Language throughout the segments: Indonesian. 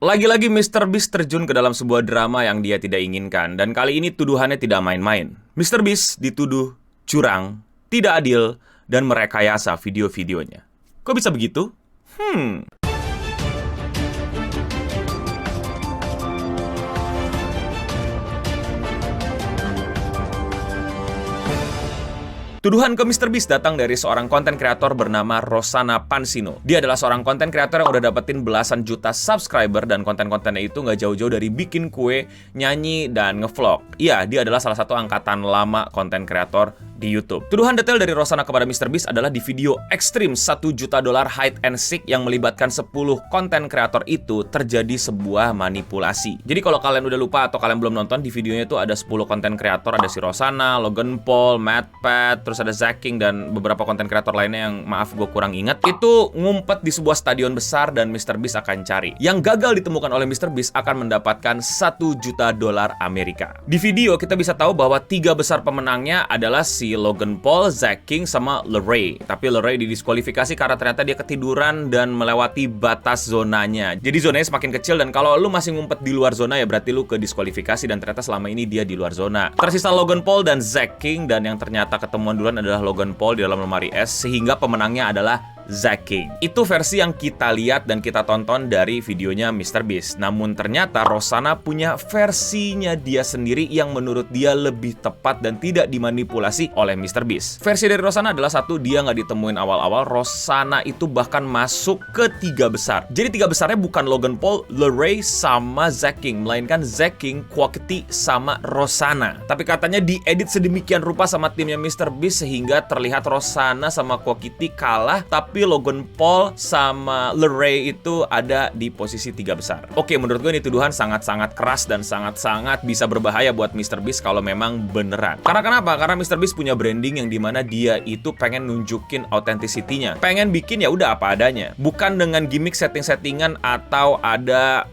Lagi-lagi Mr. Beast terjun ke dalam sebuah drama yang dia tidak inginkan. Dan kali ini tuduhannya tidak main-main. Mr. Beast dituduh curang, tidak adil, dan merekayasa video-videonya. Kok bisa begitu? Tuduhan ke Mr. Beast datang dari seorang konten kreator bernama Rosanna Pansino. Dia adalah seorang konten kreator yang udah dapetin belasan juta subscriber, dan konten-kontennya itu nggak jauh-jauh dari bikin kue, nyanyi, dan ngevlog. Iya, dia adalah salah satu angkatan lama konten kreator di YouTube. Tuduhan detail dari Rosanna kepada Mr. Beast adalah di video ekstrim $1 juta hide and seek yang melibatkan 10 konten kreator itu terjadi sebuah manipulasi. Jadi kalau kalian udah lupa atau kalian belum nonton, di videonya itu ada 10 konten kreator, ada si Rosanna, Logan Paul, MatPat, terus ada Zacking, dan beberapa konten kreator lainnya yang maaf gue kurang ingat. Itu ngumpet di sebuah stadion besar dan Mr. Beast akan cari. Yang gagal ditemukan oleh Mr. Beast akan mendapatkan $1 juta Amerika. Di video kita bisa tahu bahwa 3 besar pemenangnya adalah si Logan Paul, Zacking, sama Leray. Tapi Leray didiskualifikasi karena ternyata dia ketiduran dan melewati batas zonanya. Jadi zonanya semakin kecil, dan kalau lu masih ngumpet di luar zona ya berarti lu ke diskualifikasi, dan ternyata selama ini dia di luar zona. Tersisa Logan Paul dan Zacking, dan yang ternyata ketemuan duluan adalah Logan Paul di dalam lemari es, sehingga pemenangnya adalah Zacking. Itu versi yang kita lihat dan kita tonton dari videonya Mr. Beast. Namun ternyata Rosanna punya versinya dia sendiri yang menurut dia lebih tepat dan tidak dimanipulasi oleh Mr. Beast. Versi dari Rosanna adalah satu, dia nggak ditemuin awal-awal. Rosanna itu bahkan masuk ke 3 besar. Jadi 3 besarnya bukan Logan Paul, Leray, sama Zacking, melainkan Zacking, Quackity, sama Rosanna. Tapi katanya diedit sedemikian rupa sama timnya Mr. Beast sehingga terlihat Rosanna sama Quackity kalah, tapi Logan Paul sama Leray itu ada di posisi 3 besar. Oke, menurut gue ini tuduhan sangat-sangat keras dan sangat-sangat bisa berbahaya buat Mr. Beast kalau memang beneran. Karena kenapa? Karena Mr. Beast punya branding yang dimana dia itu pengen nunjukin authenticity-nya. Pengen bikin ya udah apa adanya. Bukan dengan gimmick setting-settingan atau ada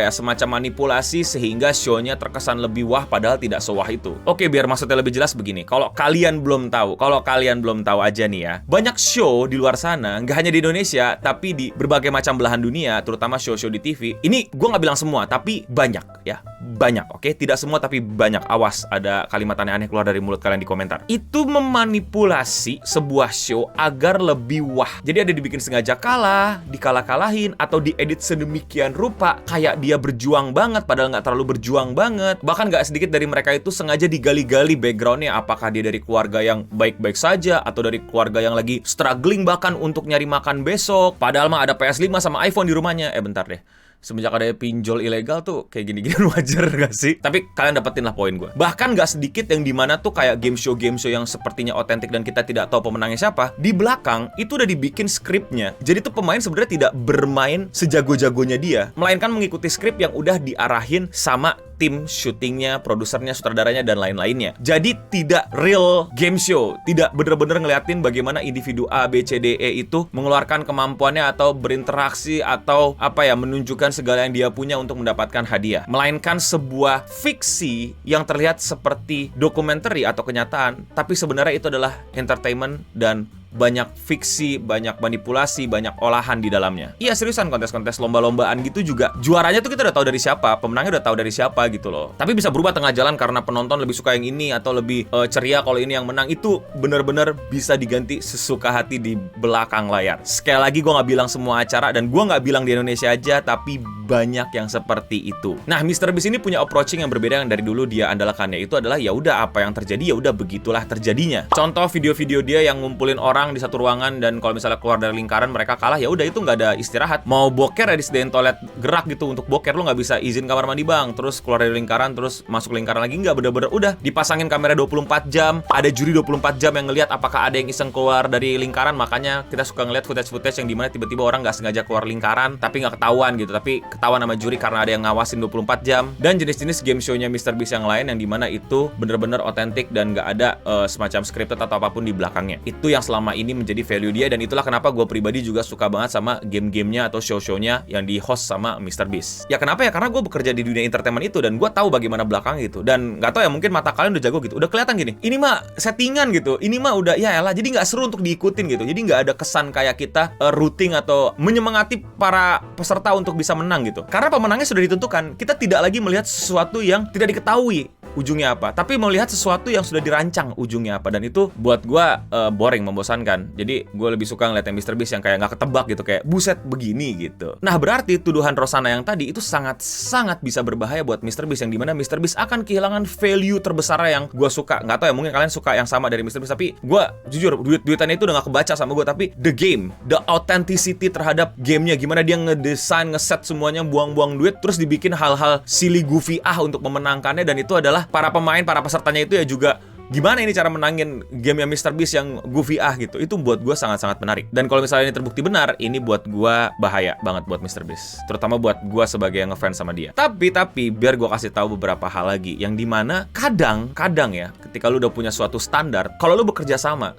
semacam manipulasi sehingga show-nya terkesan lebih wah padahal tidak sewah itu. Oke, biar maksudnya lebih jelas begini. Kalau kalian belum tahu aja nih ya. Banyak show di luar sana, nggak hanya di Indonesia, tapi di berbagai macam belahan dunia, terutama show-show di TV. Ini gue nggak bilang semua, tapi banyak ya. Banyak, oke? Tidak semua, tapi banyak. Awas, ada kalimat aneh-aneh keluar dari mulut kalian di komentar. Itu memanipulasi sebuah show agar lebih wah. Jadi ada dibikin sengaja kalah, dikalah-kalahin, atau diedit sedemikian rupa, kayak dia berjuang banget, padahal nggak terlalu berjuang banget. Bahkan nggak sedikit dari mereka itu sengaja digali-gali background-nya, apakah dia dari keluarga yang baik-baik saja, atau dari keluarga yang lagi struggling bahkan untuk nyari makan besok. Padahal mah ada PS5 sama iPhone di rumahnya. Bentar deh. Semenjak ada pinjol ilegal tuh kayak gini-gini wajar gak sih? Tapi kalian dapetin lah poin gue. Bahkan gak sedikit yang dimana tuh kayak game show yang sepertinya otentik dan kita tidak tahu pemenangnya siapa. Di belakang itu udah dibikin skripnya. Jadi tuh pemain sebenarnya tidak bermain sejago-jagonya dia, melainkan mengikuti skrip yang udah diarahin sama tim syutingnya, produsernya, sutradaranya, dan lain-lainnya. Jadi tidak real game show. Tidak bener-bener ngeliatin bagaimana individu A, B, C, D, E itu mengeluarkan kemampuannya atau berinteraksi atau menunjukkan segala yang dia punya untuk mendapatkan hadiah. Melainkan sebuah fiksi yang terlihat seperti dokumenter atau kenyataan, tapi sebenarnya itu adalah entertainment dan banyak fiksi, banyak manipulasi, banyak olahan di dalamnya. Iya, seriusan, kontes-kontes lomba-lombaan gitu juga juaranya tuh kita udah tahu dari siapa, pemenangnya udah tahu dari siapa gitu loh. Tapi bisa berubah tengah jalan karena penonton lebih suka yang ini atau lebih ceria kalau ini yang menang. Itu bener-bener bisa diganti sesuka hati di belakang layar. Sekali lagi gue nggak bilang semua acara, dan gue nggak bilang di Indonesia aja, tapi banyak yang seperti itu. Nah, Mr. Beast ini punya approaching yang berbeda yang dari dulu dia andalkannya. Itu adalah ya udah apa yang terjadi ya udah begitulah terjadinya. Contoh video-video dia yang ngumpulin orang di satu ruangan, dan kalau misalnya keluar dari lingkaran mereka kalah, ya udah itu nggak ada istirahat. Mau boker ya disediain toilet gerak gitu untuk boker, lu nggak bisa izin kamar mandi bang, terus keluar dari lingkaran terus masuk lingkaran lagi, nggak, bener-bener udah dipasangin kamera 24 jam, ada juri 24 jam yang ngelihat apakah ada yang iseng keluar dari lingkaran. Makanya kita suka ngeliat footage yang dimana tiba-tiba orang nggak sengaja keluar lingkaran tapi nggak ketahuan gitu, tapi ketahuan sama juri karena ada yang ngawasin 24 jam. Dan jenis-jenis game show-nya Mr. Beast yang lain yang dimana itu bener-bener otentik dan nggak ada semacam scripted atau apapun di belakangnya. Itu yang selama ini menjadi value dia, dan itulah kenapa gue pribadi juga suka banget sama game-gamenya atau show-shownya yang di host sama Mr. Beast. Ya kenapa ya? Karena gue bekerja di dunia entertainment itu dan gue tahu bagaimana belakang gitu. Dan nggak tahu ya, mungkin mata kalian udah jago gitu, udah kelihatan gini, ini mah settingan gitu, ini mah udah ya elah, jadi nggak seru untuk diikutin gitu. Jadi nggak ada kesan kayak kita rooting atau menyemangati para peserta untuk bisa menang gitu. gitu. Karena pemenangnya sudah ditentukan. Kita tidak lagi melihat sesuatu yang tidak diketahui ujungnya apa, tapi melihat sesuatu yang sudah dirancang ujungnya apa. Dan itu buat gue boring, membosankan. Jadi gue lebih suka ngeliat yang MrBeast yang kayak nggak ketebak gitu, kayak buset begini gitu. Nah berarti tuduhan Rosanna yang tadi itu sangat-sangat bisa berbahaya buat MrBeast, yang dimana MrBeast akan kehilangan value terbesar yang gue suka. Nggak tahu ya, mungkin kalian suka yang sama dari MrBeast, tapi gue jujur duitannya itu udah nggak kebaca sama gue. Tapi the game, the authenticity terhadap gamenya, gimana dia ngedesain, ngeset semuanya, buang-buang duit, terus dibikin hal-hal silly goofy untuk memenangkannya. Dan itu adalah para pemain, para pesertanya itu ya juga gimana ini cara menangin game yang MrBeast yang goofy gitu. Itu buat gue sangat-sangat menarik. Dan kalau misalnya ini terbukti benar, ini buat gue bahaya banget buat MrBeast, terutama buat gue sebagai yang ngefans sama dia. Tapi biar gue kasih tahu beberapa hal lagi, yang dimana kadang ya, ketika lu udah punya suatu standar, kalau lu bekerja sama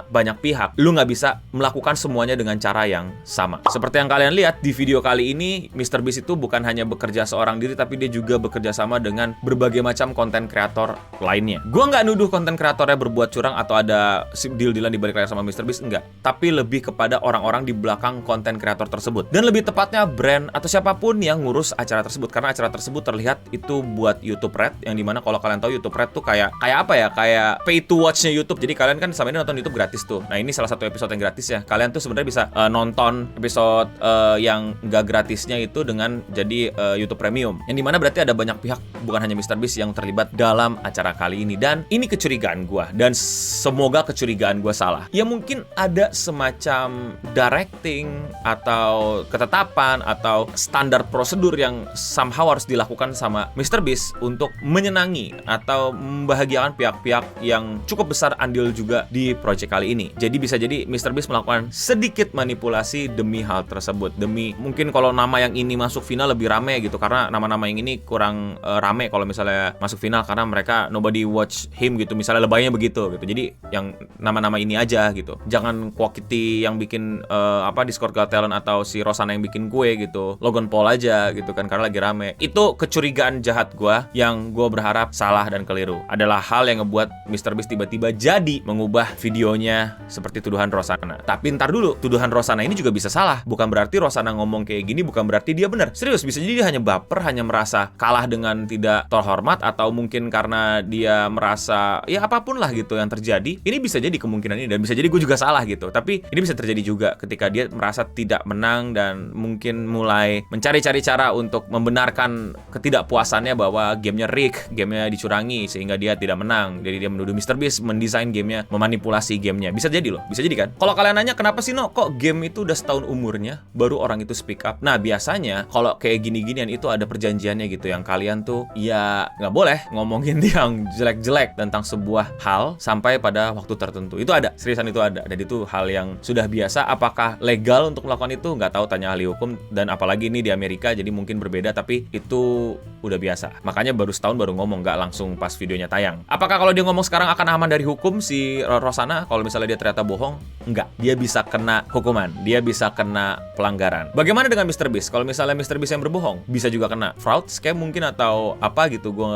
banyak pihak, lu nggak bisa melakukan semuanya dengan cara yang sama. Seperti yang kalian lihat di video kali ini, MrBeast itu bukan hanya bekerja seorang diri, tapi dia juga bekerja sama dengan berbagai macam konten kreator lainnya. Gue nggak nuduh konten kreatornya berbuat curang atau ada deal-dealan di balik layar sama MrBeast, enggak. Tapi lebih kepada orang-orang di belakang konten kreator tersebut. Dan lebih tepatnya brand atau siapapun yang ngurus acara tersebut. Karena acara tersebut terlihat itu buat YouTube Red, yang dimana kalau kalian tahu YouTube Red tuh kayak apa ya? Kayak pay to watch-nya YouTube. Jadi kalian kan sama ini nonton YouTube gratis tuh. Nah ini salah satu episode yang gratis ya. Kalian tuh sebenarnya bisa nonton episode yang nggak gratisnya itu dengan jadi YouTube Premium. Yang dimana berarti ada banyak pihak, bukan hanya MrBeast, yang terlibat dalam acara kali ini. Dan ini kecurigaan gue, dan semoga kecurigaan gue salah. Ya mungkin ada semacam directing atau ketetapan atau standar prosedur yang somehow harus dilakukan sama MrBeast untuk menyenangi atau membahagiakan pihak-pihak yang cukup besar andil juga di project kali ini. Jadi bisa jadi MrBeast melakukan sedikit manipulasi demi hal tersebut, demi mungkin kalau nama yang ini masuk final lebih rame gitu, karena nama-nama yang ini kurang rame kalau misalnya masuk final karena mereka nobody watch him gitu, misalnya lebaynya begitu gitu. Jadi yang nama-nama ini aja gitu. Jangan Quokity yang bikin Discord Got Talent atau si Rosanna yang bikin kue gitu. Logan Paul aja gitu kan, karena lagi rame. Itu kecurigaan jahat gue, yang gue berharap salah dan keliru. Adalah hal yang ngebuat MrBeast tiba-tiba jadi mengubah videonya seperti tuduhan Rosanna. Tapi ntar dulu, tuduhan Rosanna ini juga bisa salah. Bukan berarti Rosanna ngomong kayak gini, bukan berarti dia benar. Serius, bisa jadi dia hanya baper, hanya merasa kalah dengan tidak terhormat, atau mungkin karena dia merasa ya apapun lah gitu yang terjadi. Ini bisa jadi kemungkinan ini, dan bisa jadi gue juga salah gitu. Tapi ini bisa terjadi juga ketika dia merasa tidak menang dan mungkin mulai mencari-cari cara untuk membenarkan ketidakpuasannya bahwa gamenya rig, gamenya dicurangi sehingga dia tidak menang. Jadi dia menuduh MrBeast mendesain gamenya, memanipulasi gamenya. Bisa jadi loh, bisa jadi kan. Kalau kalian nanya kenapa sih kok game itu udah setahun umurnya baru orang itu speak up. Nah biasanya kalau kayak gini-ginian itu ada perjanjiannya gitu, yang kalian tuh ya nggak boleh ngomongin yang jelek-jelek tentang sebuah hal sampai pada waktu tertentu. Itu ada, seriusan itu ada. Dan itu hal yang sudah biasa. Apakah legal untuk melakukan itu? Nggak tahu, tanya ahli hukum. Dan apalagi ini di Amerika, jadi mungkin berbeda, tapi itu udah biasa. Makanya baru setahun baru ngomong, nggak langsung pas videonya tayang. Apakah kalau dia ngomong sekarang akan aman dari hukum si Rosanna? Kalau misalnya dia ternyata bohong? Enggak. Dia bisa kena hukuman. Dia bisa kena pelanggaran. Bagaimana dengan MrBeast? Kalau misalnya MrBeast yang berbohong, bisa juga kena fraud, scam mungkin, atau apa gitu. Gue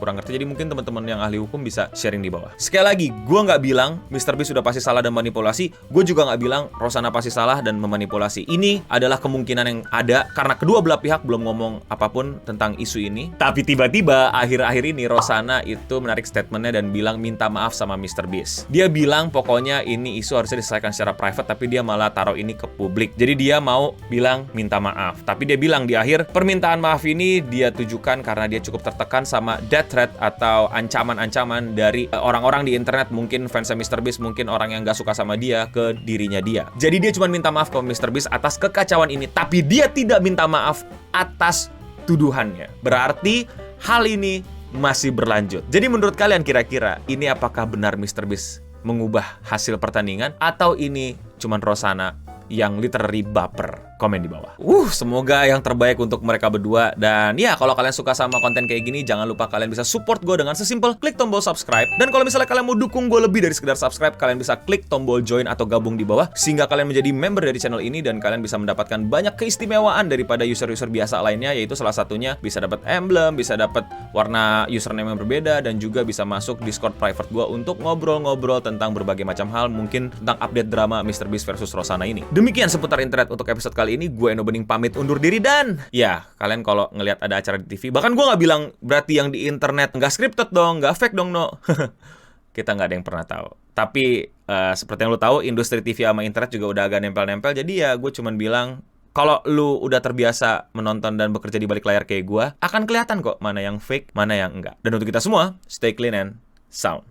kurang ngerti. Jadi mungkin teman-teman yang ahli hukum bisa sharing di bawah. Sekali lagi, gue nggak bilang MrBeast sudah pasti salah dan manipulasi. Gue juga nggak bilang Rosanna pasti salah dan memanipulasi. Ini adalah kemungkinan yang ada karena kedua belah pihak belum ngomong apapun tentang isu ini. Tapi tiba-tiba akhir-akhir ini Rosanna itu menarik statementnya dan bilang minta maaf sama MrBeast. Dia bilang pokoknya ini isu harusnya diselesaikan secara private, tapi dia malah taruh ini ke publik. Jadi dia mau bilang minta maaf. Tapi dia bilang di akhir, permintaan maaf ini dia tujukan karena dia cukup tertekan sama death threat atau ancaman-ancaman dari orang-orang di internet, mungkin fansnya MrBeast, mungkin orang yang gak suka sama dia, ke dirinya dia. Jadi dia cuma minta maaf ke MrBeast atas kekacauan ini, tapi dia tidak minta maaf atas tuduhannya. Berarti hal ini masih berlanjut. Jadi menurut kalian kira-kira ini apakah benar MrBeast mengubah hasil pertandingan, atau ini cuman Rosanna yang literally baper? Komen di bawah. Semoga yang terbaik untuk mereka berdua. Dan ya, kalau kalian suka sama konten kayak gini, jangan lupa kalian bisa support gue dengan sesimpel klik tombol subscribe. Dan kalau misalnya kalian mau dukung gue lebih dari sekedar subscribe, kalian bisa klik tombol join atau gabung di bawah, sehingga kalian menjadi member dari channel ini dan kalian bisa mendapatkan banyak keistimewaan daripada user-user biasa lainnya, yaitu salah satunya bisa dapat emblem, bisa dapat warna username yang berbeda, dan juga bisa masuk Discord private gue untuk ngobrol-ngobrol tentang berbagai macam hal, mungkin tentang update drama MrBeast versus Rosanna ini. Demikian seputar internet untuk episode kali kali ini gue Eno Bening pamit undur diri dan ya, kalian kalau ngelihat ada acara di TV, bahkan gue nggak bilang berarti yang di internet nggak scripted dong, nggak fake dong, no. Kita nggak ada yang pernah tahu. Tapi seperti yang lo tahu, industri TV sama internet juga udah agak nempel-nempel. Jadi ya gue cuman bilang, kalau lu udah terbiasa menonton dan bekerja di balik layar kayak gue, akan kelihatan kok mana yang fake, mana yang enggak. Dan untuk kita semua, stay clean and sound.